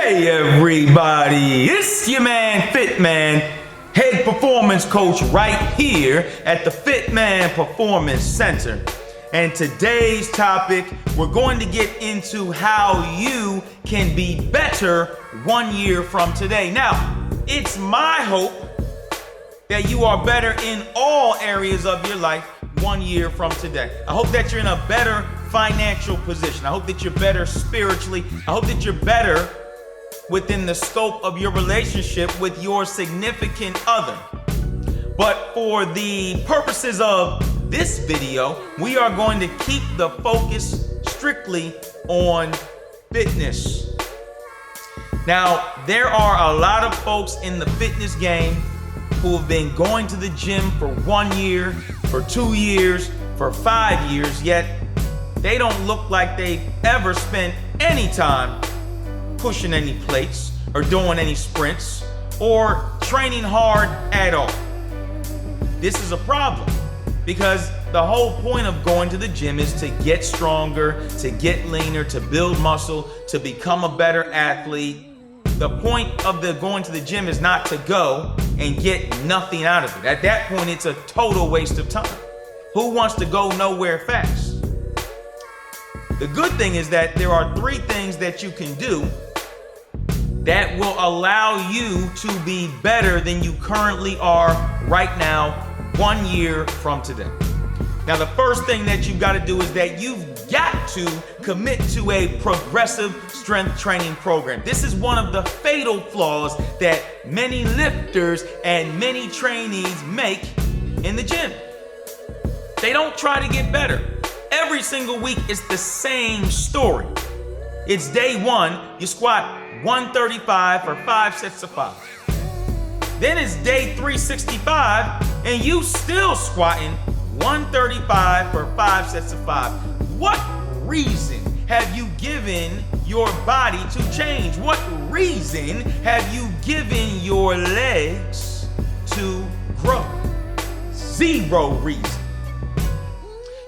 Hey everybody, it's your man Fitman, head performance coach right here at the Fitman Performance Center. And today's topic, we're going to get into how you can be better 1 year from today. Now, it's my hope that you are better in all areas of your life 1 year from today. I hope that you're in a better financial position. I hope that you're better spiritually. I hope that you're better within the scope of your relationship with your significant other. But for the purposes of this video, we are going to keep the focus strictly on fitness. Now, there are a lot of folks in the fitness game who have been going to the gym for 1 year, for 2 years, for 5 years, yet they don't look like they've ever spent any time pushing any plates or doing any sprints or training hard at all. This is a problem because the whole point of going to the gym is to get stronger, to get leaner, to build muscle, to become a better athlete. The point of the going to the gym is not to go and get nothing out of it. At that point, it's a total waste of time. Who wants to go nowhere fast? The good thing is that there are 3 things that you can do that will allow you to be better than you currently are right now 1 year from today. Now, the first thing that you've got to do is that you've got to commit to a progressive strength training program. This is one of the fatal flaws that many lifters and many trainees make in the gym. They don't try to get better. Every single week it's the same story. It's day 1, you squat 135 for 5 sets of 5. Then it's day 365 and you still squatting 135 for 5 sets of 5. What reason have you given your body to change? What reason have you given your legs to grow? 0 reason.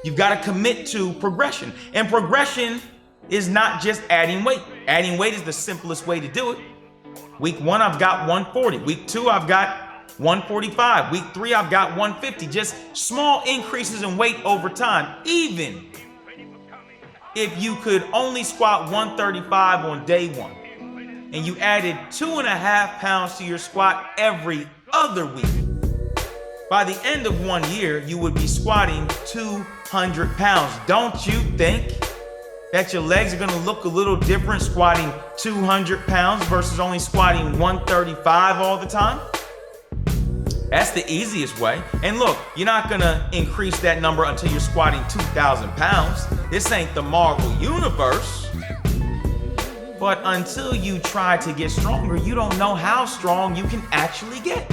You've got to commit to progression. And progression is not just adding weight. Adding weight is the simplest way to do it. Week 1, I've got 140. Week 2, I've got 145. Week 3, I've got 150. Just small increases in weight over time. Even if you could only squat 135 on day 1 and you added 2.5 pounds to your squat every other week, by the end of 1 year, you would be squatting 200 pounds. Don't you think that your legs are going to look a little different squatting 200 pounds versus only squatting 135 all the time? That's the easiest way. And look, you're not going to increase that number until you're squatting 2,000 pounds. This ain't the Marvel Universe. But until you try to get stronger, you don't know how strong you can actually get.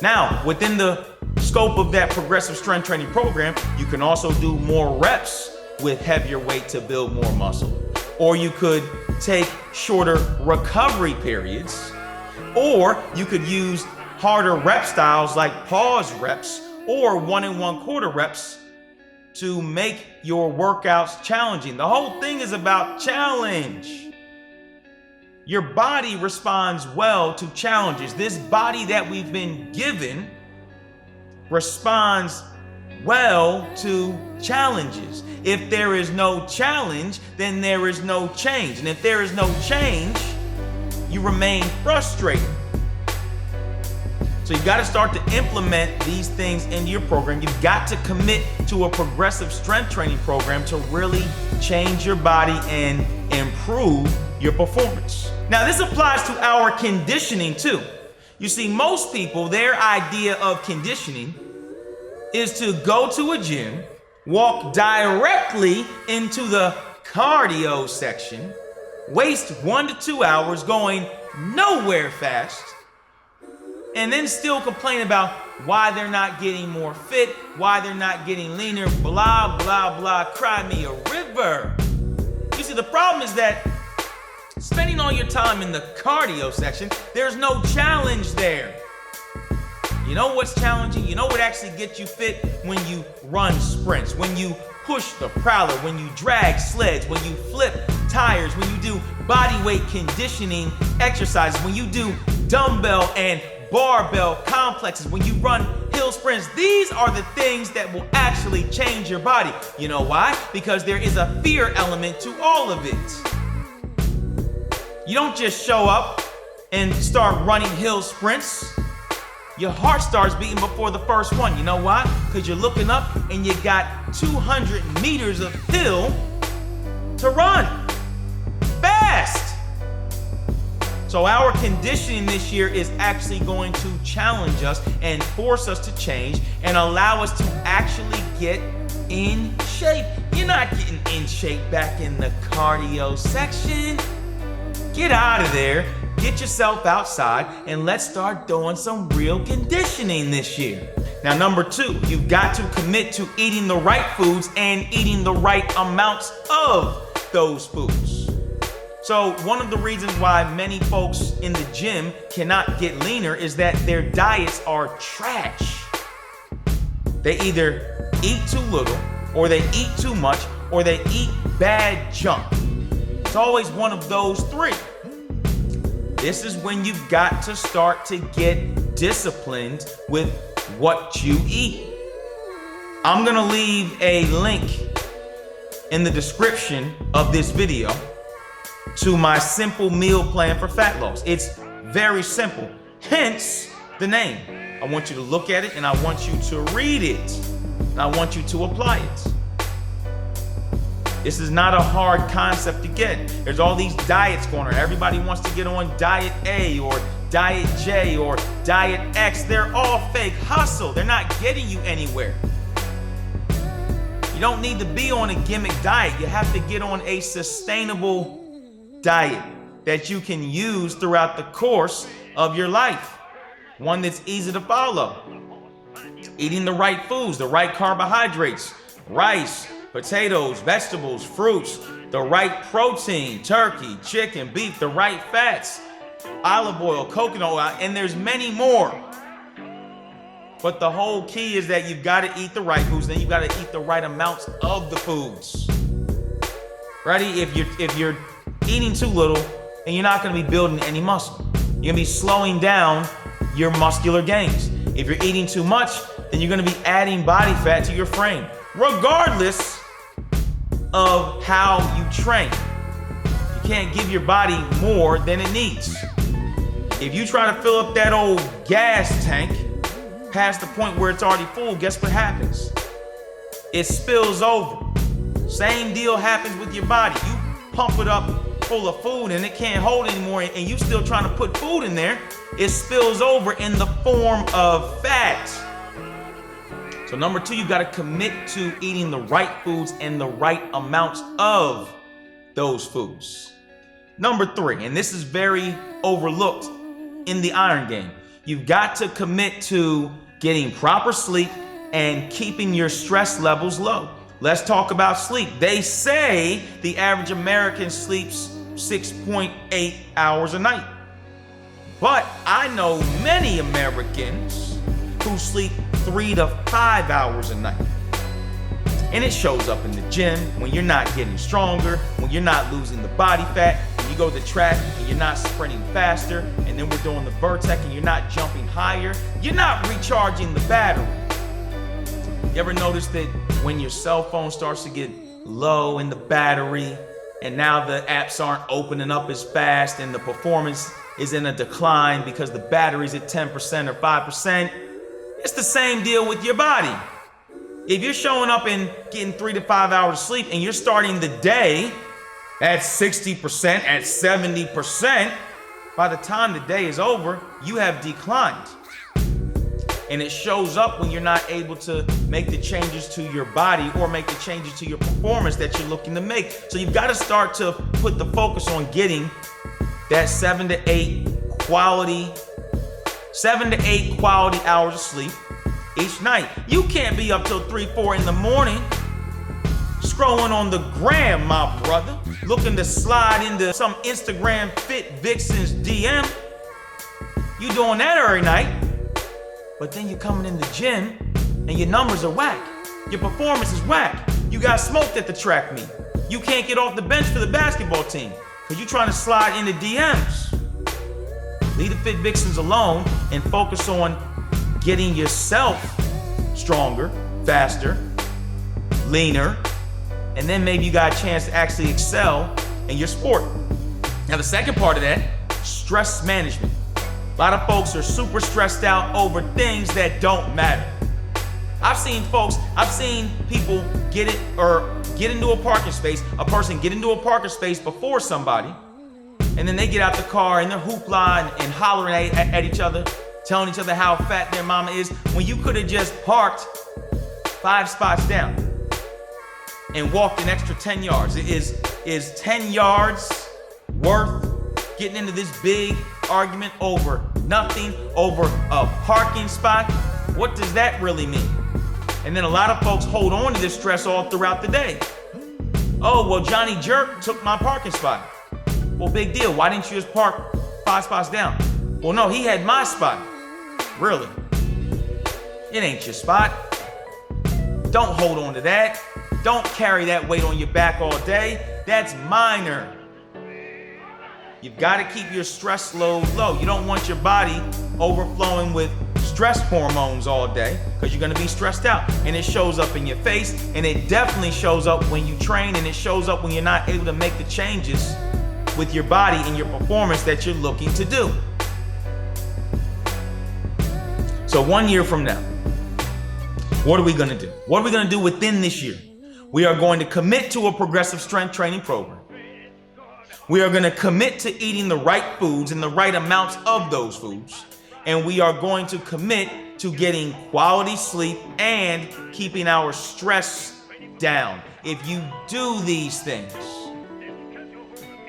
Now, within the scope of that progressive strength training program, you can also do more reps with heavier weight to build more muscle. Or you could take shorter recovery periods, or you could use harder rep styles like pause reps or 1 1/4 reps to make your workouts challenging. The whole thing is about challenge. Your body responds well to challenges. This body that we've been given responds well to challenges. If there is no challenge, then there is no change. And if there is no change, you remain frustrated. So you've got to start to implement these things into your program. You've got to commit to a progressive strength training program to really change your body and improve your performance. Now, this applies to our conditioning too. You see, most people, their idea of conditioning is to go to a gym, walk directly into the cardio section, waste 1 to 2 hours going nowhere fast, and then still complain about why they're not getting more fit, why they're not getting leaner, blah, blah, blah, cry me a river. You see, the problem is that spending all your time in the cardio section, there's no challenge there. You know what's challenging? You know what actually gets you fit? When you run sprints, when you push the prowler, when you drag sleds, when you flip tires, when you do body weight conditioning exercises, when you do dumbbell and barbell complexes, when you run hill sprints, these are the things that will actually change your body. You know why? Because there is a fear element to all of it. You don't just show up and start running hill sprints. Your heart starts beating before the first one. You know why? Because you're looking up and you got 200 meters of hill to run fast. So our conditioning this year is actually going to challenge us and force us to change and allow us to actually get in shape. You're not getting in shape back in the cardio section. Get out of there, get yourself outside, and let's start doing some real conditioning this year. Now, number 2, you've got to commit to eating the right foods and eating the right amounts of those foods. So one of the reasons why many folks in the gym cannot get leaner is that their diets are trash. They either eat too little, or they eat too much, or they eat bad junk. It's always one of those 3. This is when you've got to start to get disciplined with what you eat. I'm gonna leave a link in the description of this video to my simple meal plan for fat loss. It's very simple, hence the name. I want you to look at it and I want you to read it. And I want you to apply it. This is not a hard concept to get. There's all these diets going on. Everybody wants to get on diet A or diet J or diet X. They're all fake hustle. They're not getting you anywhere. You don't need to be on a gimmick diet. You have to get on a sustainable diet that you can use throughout the course of your life. One that's easy to follow. Eating the right foods, the right carbohydrates, rice, potatoes, vegetables, fruits, the right protein, turkey, chicken, beef, the right fats, olive oil, coconut oil, and there's many more. But the whole key is that you've got to eat the right foods, then you've got to eat the right amounts of the foods. Ready? If you're eating too little, and you're not going to be building any muscle. You're going to be slowing down your muscular gains. If you're eating too much, then you're going to be adding body fat to your frame, regardless of how you train. You can't give your body more than it needs. If you try to fill up that old gas tank past the point where it's already full, guess what happens? It spills over. Same deal happens with your body. You pump it up full of food and it can't hold anymore, and you still trying to put food in there, it spills over in the form of fat. So number 2, you got to commit to eating the right foods and the right amounts of those foods. Number 3, and this is very overlooked in the iron game, you've got to commit to getting proper sleep and keeping your stress levels low. Let's talk about sleep. They say the average American sleeps 6.8 hours a night. But I know many Americans who sleep 3 to 5 hours a night. And it shows up in the gym when you're not getting stronger, when you're not losing the body fat, when you go to track and you're not sprinting faster, and then we're doing the vertex and you're not jumping higher, you're not recharging the battery. You ever notice that when your cell phone starts to get low in the battery, and now the apps aren't opening up as fast and the performance is in a decline because the battery's at 10% or 5%? It's the same deal with your body. If you're showing up and getting 3 to 5 hours of sleep and you're starting the day at 60%, at 70%, by the time the day is over, you have declined. And it shows up when you're not able to make the changes to your body or make the changes to your performance that you're looking to make. So you've got to start to put the focus on getting that 7 to 8 quality hours of sleep each night. You can't be up till 3, 4 in the morning scrolling on the gram, my brother, looking to slide into some Instagram fit vixen's DM. You doing that every night, but then you're coming in the gym and your numbers are whack. Your performance is whack. You got smoked at the track meet. You can't get off the bench for the basketball team because you're trying to slide into DMs. Leave the Fit Vixens alone and focus on getting yourself stronger, faster, leaner, and then maybe you got a chance to actually excel in your sport. Now the second part of that, stress management. A lot of folks are super stressed out over things that don't matter. I've seen people get into a parking space, a person get into a parking space before somebody, and then they get out the car and they're hoopla and hollering at each other, telling each other how fat their mama is, when you could have just parked 5 spots down and walked an extra 10 yards. Is 10 yards worth getting into this big argument over nothing, over a parking spot? What does that really mean? And then a lot of folks hold on to this stress all throughout the day. Oh, well, Johnny Jerk took my parking spot. Well, big deal. Why didn't you just park 5 spots down? Well, no, he had my spot. Really? It ain't your spot. Don't hold on to that. Don't carry that weight on your back all day. That's minor. You've got to keep your stress load low. You don't want your body overflowing with stress hormones all day because you're going to be stressed out. And it shows up in your face, and it definitely shows up when you train, and it shows up when you're not able to make the changes with your body and your performance that you're looking to do. So 1 year from now, what are we going to do? What are we going to do within this year? We are going to commit to a progressive strength training program. We are going to commit to eating the right foods and the right amounts of those foods. And we are going to commit to getting quality sleep and keeping our stress down. If you do these things,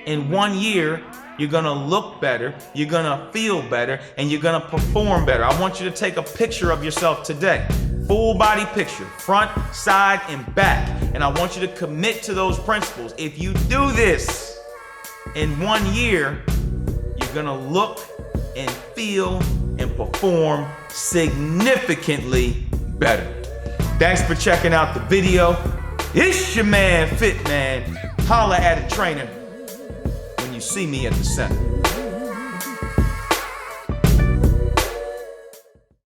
in 1 year, you're going to look better, you're going to feel better, and you're going to perform better. I want you to take a picture of yourself today. Full body picture, front, side, and back. And I want you to commit to those principles. If you do this in 1 year, you're going to look and feel and perform significantly better. Thanks for checking out the video. It's your man, Fitman. Holla at a trainer when you see me at the center.